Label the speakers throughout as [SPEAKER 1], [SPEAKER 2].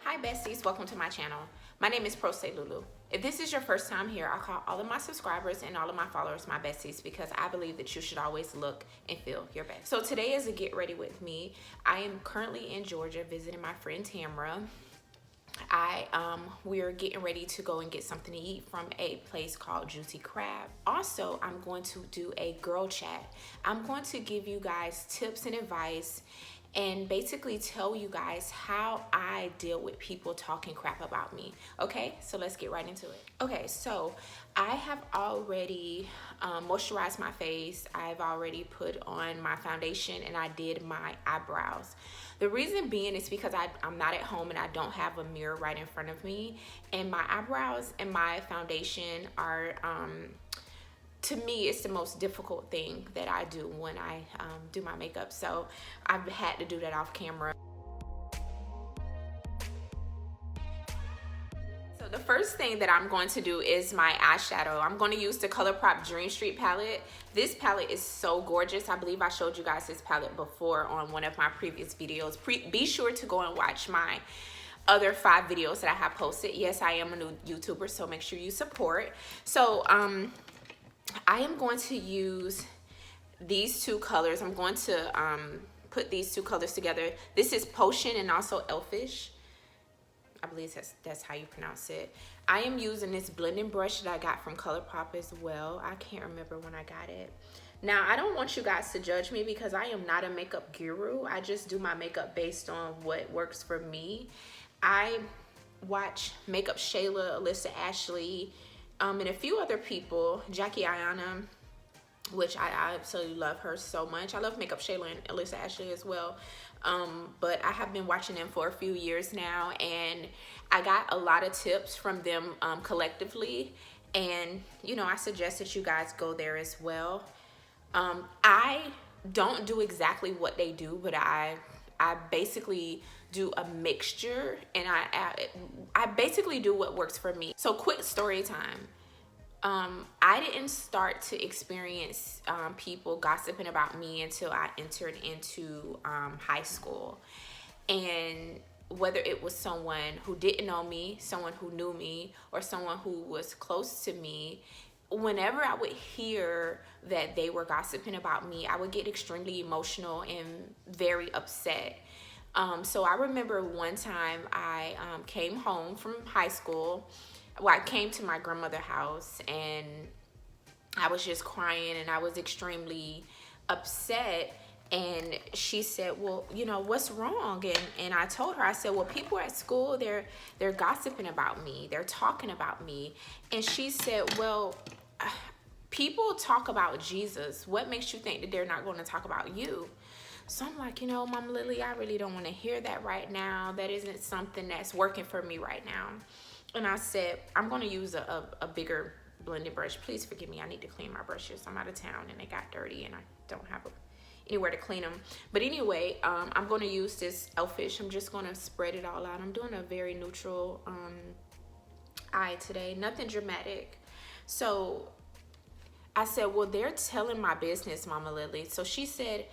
[SPEAKER 1] Hi besties, welcome to my channel. My name is Pro Say Lulu. If this is your first time here, I call all of my subscribers and all of my followers my besties because I believe that you should always look and feel your best. So today is a get ready with me. I am currently in Georgia visiting my friend Tamara. We're getting ready to go and get something to eat from a place called Juicy Crab. Also, I'm going to do a girl chat. I'm going to give you guys tips and advice and basically tell you guys how I deal with people talking crap about me. Okay, so let's get right into it. Okay, so I have already moisturized my face. I've already put on my foundation and I did my eyebrows. The reason being is because I'm not at home and I don't have a mirror right in front of me, and my eyebrows and my foundation are to me, it's the most difficult thing that I do when I do my makeup. So I've had to do that off camera. So the first thing that I'm going to do is my eyeshadow. I'm going to use the ColourPop Dream Street palette. This palette is so gorgeous. I believe I showed you guys this palette before on one of my previous videos. Be sure to go and watch my other 5 videos that I have posted. Yes, I am a new YouTuber, so make sure you support. So I am going to use these two colors. I'm going to put these two colors together. This is Potion and also Elfish. I believe that's how you pronounce it. I am using this blending brush that I got from ColourPop as well. I can't remember when I got it. Now, I don't want you guys to judge me because I am not a makeup guru. I just do my makeup based on what works for me. I watch Makeup Shayla, Alyssa Ashley, and a few other people, Jackie Ayanna, which I absolutely love her so much. I love Makeup Shayla and Alyssa Ashley as well. But I have been watching them for a few years now, and I got a lot of tips from them collectively. And, you know, I suggest that you guys go there as well. I don't do exactly what they do, but I basically do a mixture, and I basically do what works for me. So quick story time. I didn't start to experience people gossiping about me until I entered into high school. And whether it was someone who didn't know me, someone who knew me, or someone who was close to me, whenever I would hear that they were gossiping about me, I would get extremely emotional and very upset. So I remember one time I came home from high school. Well, I came to my grandmother's house and I was just crying and I was extremely upset. And she said, well, you know, what's wrong? And I told her, I said, well, people at school, they're gossiping about me. They're talking about me. And she said, well, people talk about Jesus. What makes you think that they're not going to talk about you? So I'm like, you know, Mama Lily, I really don't want to hear that right now. That isn't something that's working for me right now. And I said, I'm going to use a bigger blending brush. Please forgive me. I need to clean my brushes. I'm out of town and they got dirty and I don't have anywhere to clean them. But anyway, I'm going to use this Elfish. I'm just going to spread it all out. I'm doing a very neutral eye today. Nothing dramatic. So I said, well, they're telling my business, Mama Lily. So she said,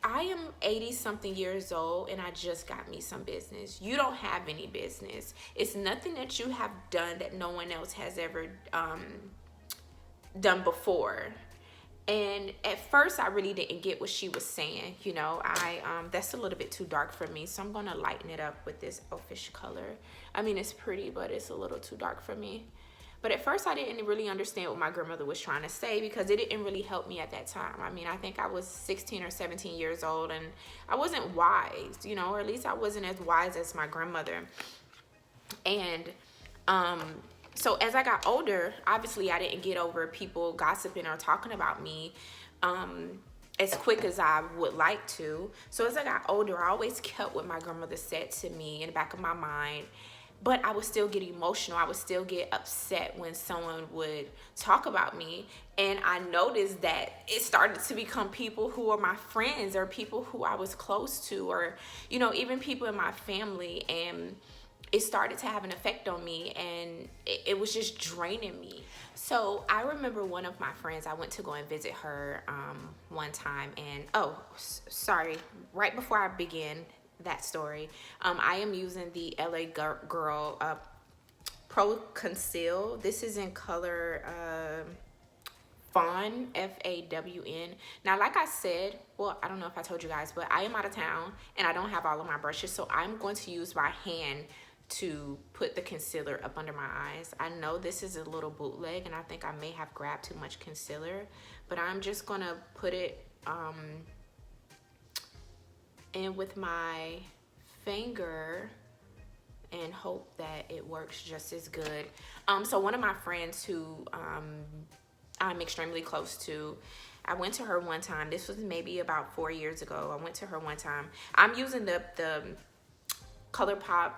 [SPEAKER 1] I am 80 something years old and I just got me some business. You don't have any business. It's nothing that you have done that no one else has ever done before. And at first I really didn't get what she was saying. You know, that's a little bit too dark for me. So I'm going to lighten it up with this Elfish color. I mean, it's pretty, but it's a little too dark for me. But at first I didn't really understand what my grandmother was trying to say because it didn't really help me at that time. I mean, I think I was 16 or 17 years old and I wasn't wise, you know, or at least I wasn't as wise as my grandmother. And so as I got older, obviously I didn't get over people gossiping or talking about me as quick as I would like to. So as I got older, I always kept what my grandmother said to me in the back of my mind. But I would still get emotional. I would still get upset when someone would talk about me. And I noticed that it started to become people who are my friends or people who I was close to, or, you know, even people in my family. And it started to have an effect on me and it was just draining me. So I remember one of my friends, I went to go and visit her one time. And, oh, sorry, right before I begin, that story. I am using the LA Girl Pro Conceal. This is in color Fawn, Fawn. Now, like I said, well, I don't know if I told you guys, but I am out of town and I don't have all of my brushes, so I'm going to use my hand to put the concealer up under my eyes. I know this is a little bootleg and I think I may have grabbed too much concealer, but I'm just gonna put it in with my finger and hope that it works just as good. So one of my friends who I'm extremely close to, I went to her one time. This was maybe about 4 years ago. I went to her one time. I'm using the ColourPop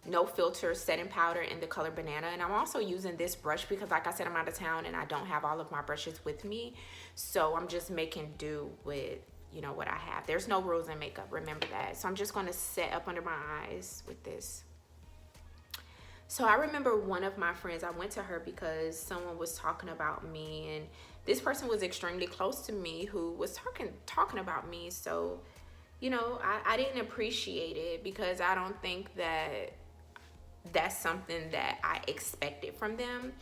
[SPEAKER 1] no filter setting powder in the color Banana, and I'm also using this brush because, like I said, I'm out of town and I don't have all of my brushes with me, so I'm just making do with, you know, what I have. There's no rules in makeup, remember that. So I'm just going to set up under my eyes with this. So I remember one of my friends, I went to her because someone was talking about me, and this person was extremely close to me who was talking about me. So, you know, I didn't appreciate it because I don't think that that's something that I expected from them,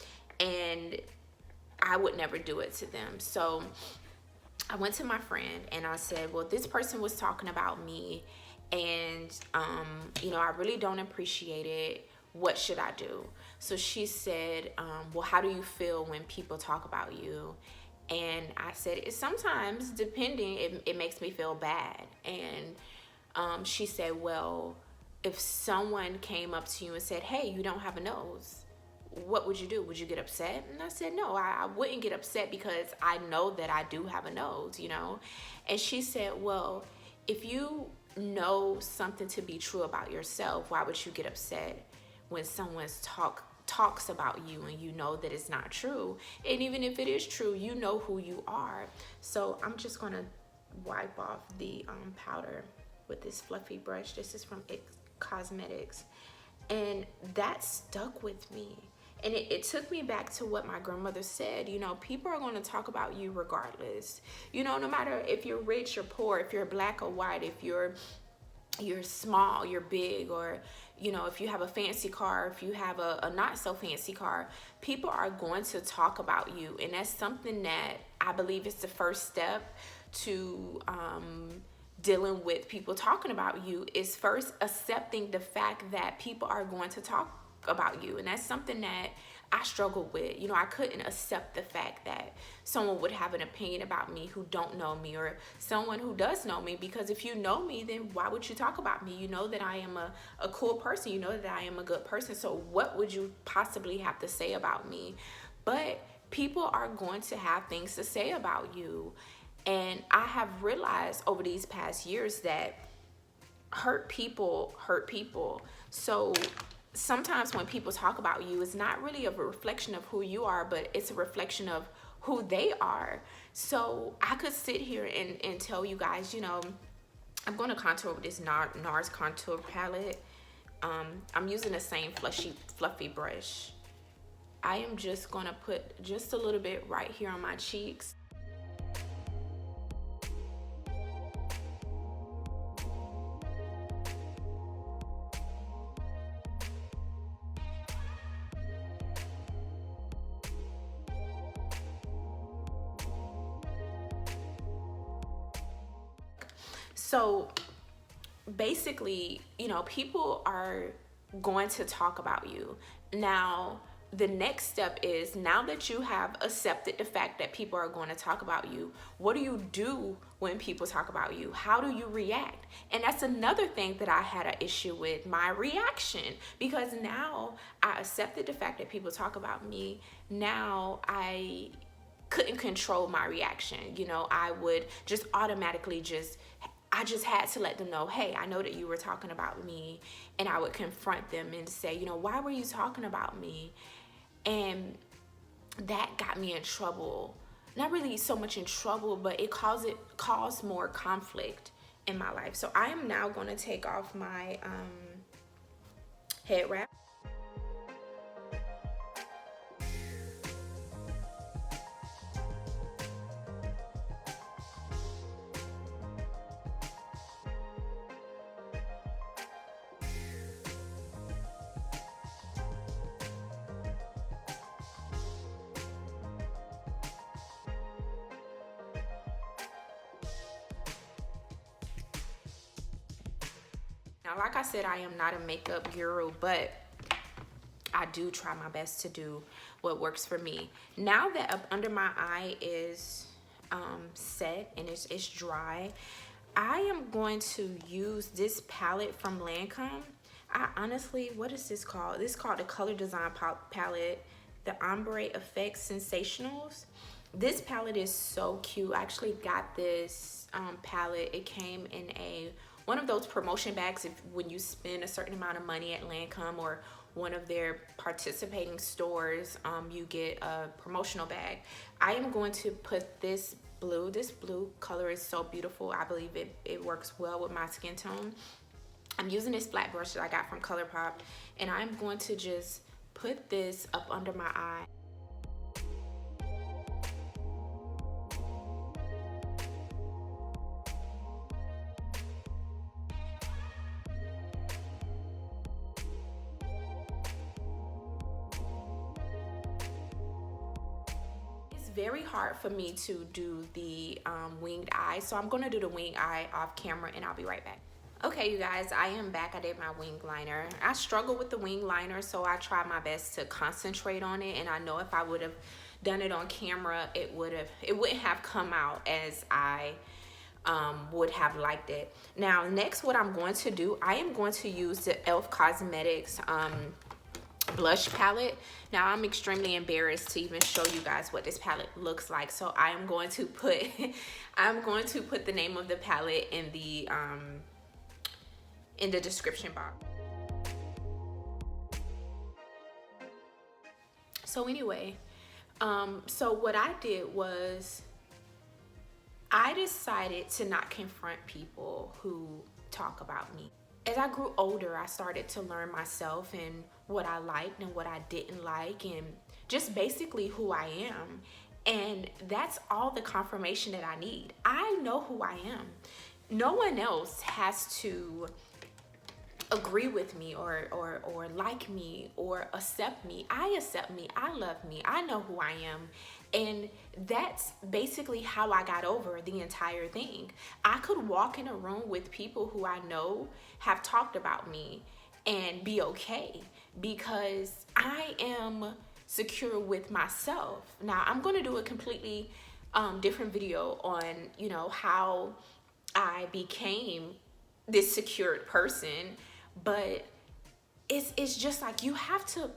[SPEAKER 1] and I would never do it to them. So I went to my friend and I said, well, this person was talking about me, and you know, I really don't appreciate it. What should I do? So she said, well, how do you feel when people talk about you? And I said, it's sometimes, depending, it makes me feel bad. And she said, well, if someone came up to you and said, hey, you don't have a nose, what would you do? Would you get upset? And I said, no, I wouldn't get upset because I know that I do have a nose, you know? And she said, well, if you know something to be true about yourself, why would you get upset when someone's talks about you and you know that it's not true? And even if it is true, you know who you are. So I'm just gonna wipe off the powder with this fluffy brush. This is from It Cosmetics, and that stuck with me. And it took me back to what my grandmother said. You know, people are going to talk about you regardless. You know, no matter if you're rich or poor, if you're black or white, if you're small, you're big, or, you know, if you have a fancy car, if you have a not so fancy car, people are going to talk about you. And that's something that I believe is the first step to dealing with people talking about you, is first accepting the fact that people are going to talk about you. And that's something that I struggled with. You know, I couldn't accept the fact that someone would have an opinion about me who don't know me, or someone who does know me, because if you know me, then why would you talk about me? You know that I am a cool person. You know that I am a good person. So what would you possibly have to say about me? But people are going to have things to say about you. And I have realized over these past years that hurt people hurt people. So sometimes when people talk about you, it's not really a reflection of who you are, but it's a reflection of who they are. So I could sit here and tell you guys, you know, I'm going to contour with this NARS contour palette. I'm using the same fluffy brush. I am just going to put just a little bit right here on my cheeks. So basically, you know, people are going to talk about you. Now, the next step is, now that you have accepted the fact that people are going to talk about you, what do you do when people talk about you? How do you react? And that's another thing that I had an issue with, my reaction, because now I accepted the fact that people talk about me. Now I couldn't control my reaction. You know, I would just automatically I just had to let them know, hey, I know that you were talking about me. And I would confront them and say, you know, why were you talking about me? And that got me in trouble. Not really so much in trouble, but it caused more conflict in my life. So I am now going to take off my head wrap. Now, like I said, I am not a makeup guru, but I do try my best to do what works for me. Now that up under my eye is set and it's dry, I am going to use this palette from Lancome. I honestly, what is this called? This is called the Color Design palette, the Ombre Effects Sensationals. This palette is so cute. I actually got this palette. It came in one of those promotion bags when you spend a certain amount of money at Lancome or one of their participating stores, you get a promotional bag. I am going to put this blue color is so beautiful. I believe it works well with my skin tone. I'm using this flat brush that I got from ColourPop, and I'm going to just put this up under my eye. Very hard for me to do the winged eye, so I'm gonna do the winged eye off camera and I'll be right back. Okay, you guys, I am back. I did my wing liner. I struggle with the wing liner, so I try my best to concentrate on it, and I know if I would have done it on camera, it wouldn't have come out as I would have liked it. Now next, what I'm going to do, I am going to use the e.l.f. Cosmetics blush palette. Now I'm extremely embarrassed to even show you guys what this palette looks like, so I am going to put the name of the palette in the description box. So anyway, so what I did was I decided to not confront people who talk about me. As I grew older, I started to learn myself and what I liked and what I didn't like, and just basically who I am. And that's all the confirmation that I need. I know who I am. No one else has to agree with me or like me or accept me. I accept me. I love me. I know who I am. And that's basically how I got over the entire thing. I could walk in a room with people who I know have talked about me and be okay because I am secure with myself. Now, I'm going to do a completely different video on, you know, how I became this secured person, but it's just like you have to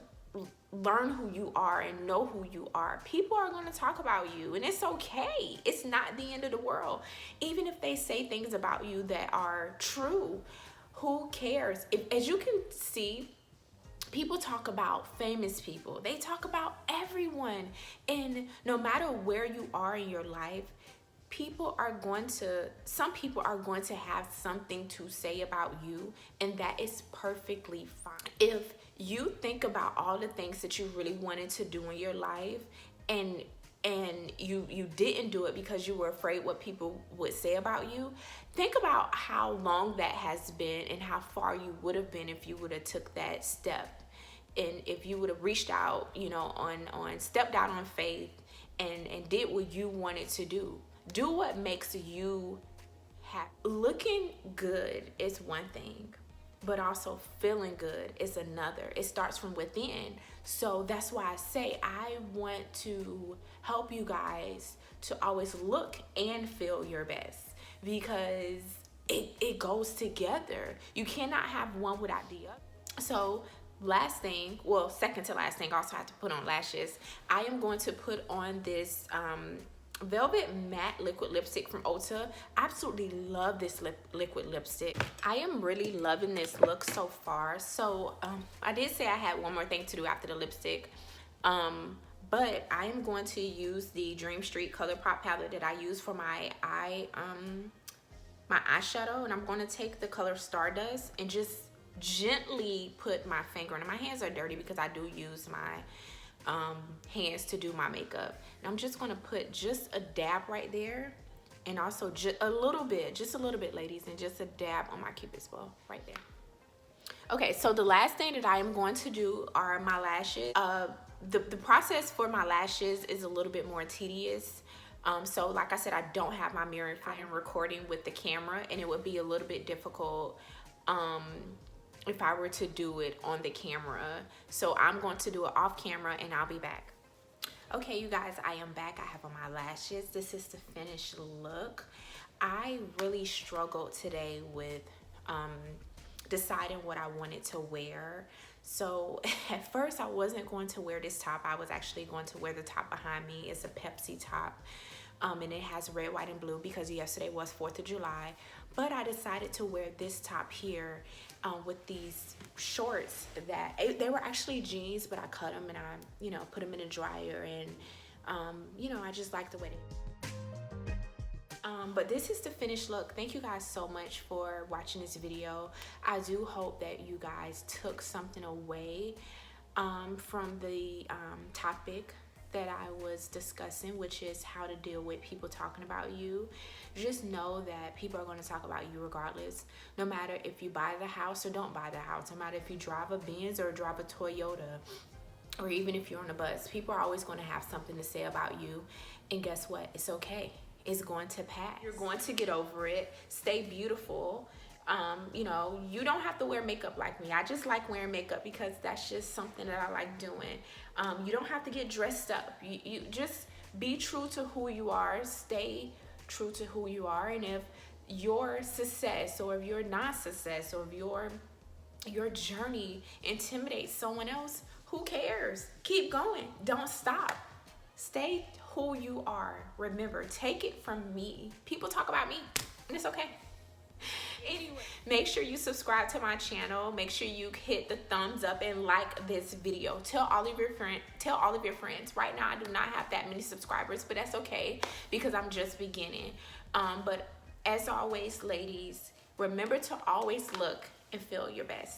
[SPEAKER 1] learn who you are and know who you are. People are going to talk about you, and it's okay. It's not the end of the world. Even if they say things about you that are true, who cares? As you can see, people talk about famous people. They talk about everyone. And no matter where you are in your life, some people are going to have something to say about you, and that is perfectly fine. If you think about all the things that you really wanted to do in your life and you didn't do it because you were afraid what people would say about you, think about how long that has been and how far you would have been if you would have took that step, and if you would have reached out, you know, stepped out on faith and did what you wanted to do. Do what makes you happy. Looking good is one thing, but also feeling good is another. It starts from within. So that's why I say I want to help you guys to always look and feel your best, because it goes together. You cannot have one without the other. So last thing, well, second to last thing, also have to put on lashes. I am going to put on this Velvet Matte Liquid Lipstick from Ulta. Absolutely love this liquid lipstick. I am really loving this look so far. So I did say I had one more thing to do after the lipstick, but I am going to use the Dream Street ColourPop palette that I use for my eyeshadow, and I'm going to take the color Stardust and just gently put my finger in. My hands are dirty because I do use my hands to do my makeup, and I'm just going to put just a dab right there, and also just a little bit, ladies, and just a dab on my cupid's bow right there. Okay, so the last thing that I am going to do are my lashes. The process for my lashes is a little bit more tedious. So like I said, I don't have my mirror. I am recording with the camera, and it would be a little bit difficult if I were to do it on the camera. So I'm going to do it off camera and I'll be back. Okay, you guys, I am back. I have on my lashes. This is the finished look. I really struggled today with deciding what I wanted to wear. So at first I wasn't going to wear this top. I was actually going to wear the top behind me. It's a Pepsi top. And it has red, white, and blue because yesterday was 4th of July. But I decided to wear this top here with these shorts that, they were actually jeans, but I cut them and I, you know, put them in a dryer and, you know, I just like the way they but this is the finished look. Thank you guys so much for watching this video. I do hope that you guys took something away from the topic that I was discussing, which is how to deal with people talking about you. Just know that people are going to talk about you regardless, no matter if you buy the house or don't buy the house, no matter if you drive a Benz or drive a Toyota, or even if you're on a bus. People are always going to have something to say about you, and guess what? It's okay. It's going to pass. You're going to get over it. Stay beautiful. You know, you don't have to wear makeup like me. I just like wearing makeup because that's just something that I like doing. You don't have to get dressed up. You just be true to who you are. Stay true to who you are. And if your success or if your non-success or if your journey intimidates someone else, who cares? Keep going. Don't stop. Stay who you are. Remember, take it from me. People talk about me, and it's okay. Anyway, make sure you subscribe to my channel. Make sure you hit the thumbs up and like this video. Tell all of your friends. Right now, I do not have that many subscribers, but that's okay because I'm just beginning. But as always, ladies, remember to always look and feel your best.